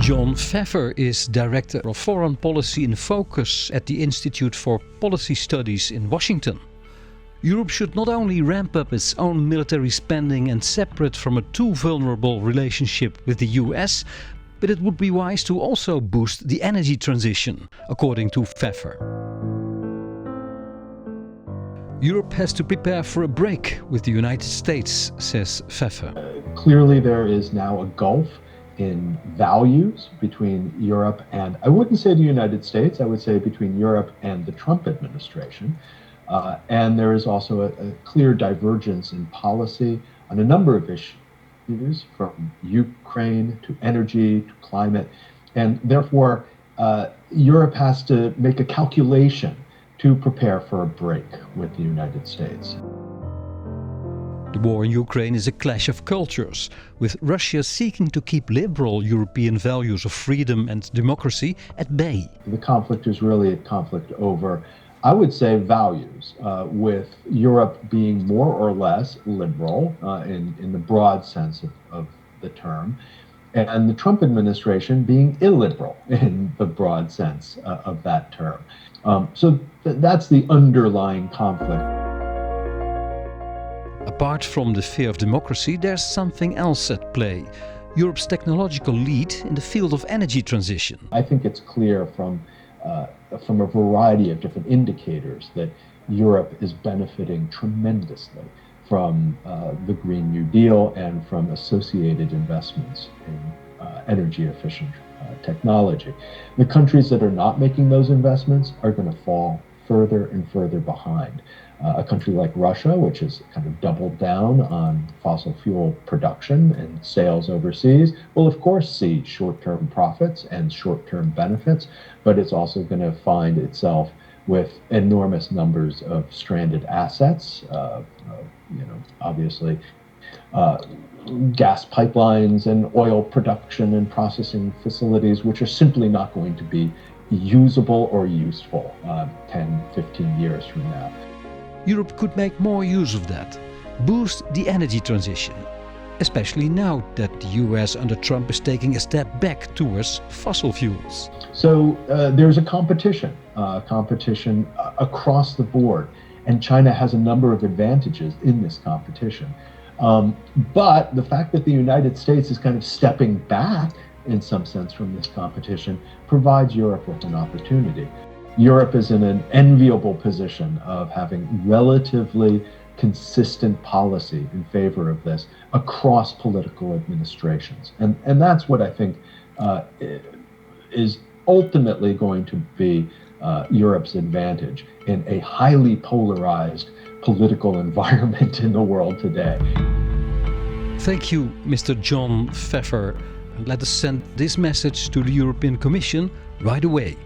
John Feffer is Director of Foreign Policy in Focus at the Institute for Policy Studies in Washington. Europe should not only ramp up its own military spending and separate from a too vulnerable relationship with the US, but it would be wise to also boost the energy transition, according to Feffer. Europe has to prepare for a break with the United States, says Feffer. Clearly there is now a gulf in values between Europe and, I wouldn't say the United States, I would say between Europe and the Trump administration. And there is also a clear divergence in policy on a number of issues, from Ukraine to energy to climate. And therefore, Europe has to make a calculation to prepare for a break with the United States. The war in Ukraine is a clash of cultures, with Russia seeking to keep liberal European values of freedom and democracy at bay. The conflict is really a conflict over, I would say, values, with Europe being more or less liberal in the broad sense of the term, and the Trump administration being illiberal in the broad sense of that term. So that's the underlying conflict. Apart from the fear of democracy, there's something else at play. Europe's technological lead in the field of energy transition. I think it's clear from a variety of different indicators that Europe is benefiting tremendously from the Green New Deal and from associated investments in energy efficient technology. The countries that are not making those investments are going to fall further and further behind. A country like Russia, which has kind of doubled down on fossil fuel production and sales overseas, will of course see short-term profits and short-term benefits, but it's also going to find itself with enormous numbers of stranded assets, obviously gas pipelines and oil production and processing facilities, which are simply not going to be usable or useful 10, 15 years from now. Europe could make more use of that, boost the energy transition, especially now that the US under Trump is taking a step back towards fossil fuels. So there's a competition across the board, and China has a number of advantages in this competition. But the fact that the United States is kind of stepping back in some sense from this competition provides Europe with an opportunity. Europe is in an enviable position of having relatively consistent policy in favor of this across political administrations. And that's what I think is ultimately going to be Europe's advantage in a highly polarized political environment in the world today. Thank you, Mr. John Feffer. And let us send this message to the European Commission right away.